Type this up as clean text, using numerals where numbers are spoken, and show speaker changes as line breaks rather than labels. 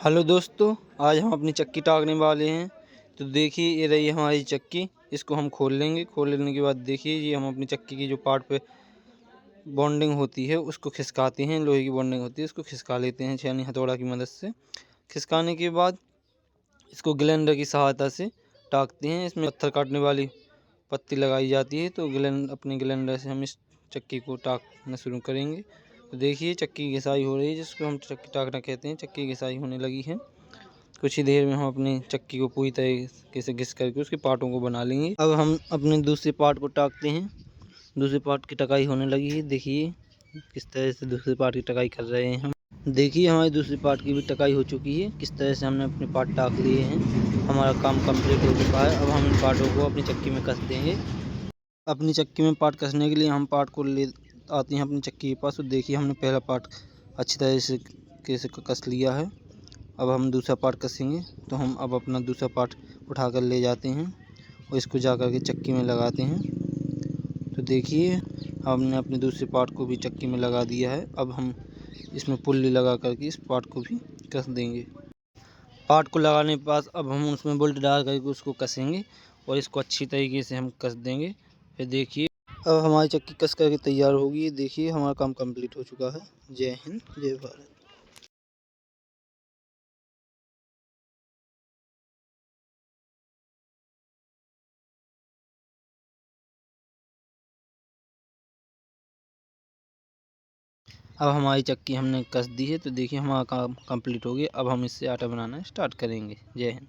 Hello दोस्तों, आज हम अपनी चक्की टाँगने वाले हैं। तो देखिए ये रही हमारी चक्की। इसको हम खोल लेंगे। खोल लेने के बाद देखिए ये हम अपनी चक्की की जो पार्ट पे बॉन्डिंग होती है उसको खिसकाते हैं। लोहे की बॉन्डिंग होती है उसको खिसका लेते हैं छेनी हथौड़ा की मदद से। खिसकाने के बाद इसको ग्राइंडर की सहायता से टाँगते हैं। इसमें पत्थर काटने वाली पत्ती लगाई जाती है। तो अपने ग्राइंडर से हम इस चक्की को टाँगना शुरू करेंगे। तो देखिए चक्की की घिसाई हो रही है, जिसको हम चक्की टाँगना कहते हैं। चक्की की घिसाई होने लगी है। कुछ ही देर में हम अपनी चक्की को पूरी तरीके से घिस करके उसके पार्टों को बना लेंगे। अब हम अपने दूसरे पार्ट को टाँगते हैं। दूसरे पार्ट की टकाई होने लगी है। देखिए किस तरह से दूसरे पार्ट की टकाई कर रहे हैं हम। देखिए हमारी दूसरी पार्ट की भी टकाई हो चुकी है। किस तरह से हमने अपने पार्ट टाँग लिए हैं। हमारा काम कंप्लीट हो चुका है। अब हम इन पार्टों को अपनी चक्की में कस देंगे। अपनी चक्की में पार्ट कसने के लिए हम पार्ट को ले आते हैं अपनी चक्की के पास। तो देखिए हमने पहला पार्ट अच्छी तरह से कैसे कस लिया है। अब हम दूसरा पार्ट कसेंगे। तो हम अब अपना दूसरा पार्ट उठा कर ले जाते हैं और इसको जा कर के चक्की में लगाते हैं। तो देखिए हमने अपने दूसरे पार्ट को भी चक्की में लगा दिया है। अब हम इसमें पुल्ली लगा करके इस पार्ट को भी कस देंगे। पार्ट को लगाने के बाद अब हम उसमें बोल्ट डाल करके उसको कसेंगे और इसको अच्छी तरीके से हम कस देंगे। फिर देखिए अब हमारी चक्की कस करके तैयार होगी। देखिए हमारा काम कंप्लीट हो चुका है। जय हिंद, जय भारत। अब हमारी चक्की हमने कस दी है। तो देखिए हमारा काम कंप्लीट हो गया। अब हम इससे आटा बनाना स्टार्ट करेंगे। जय हिंद।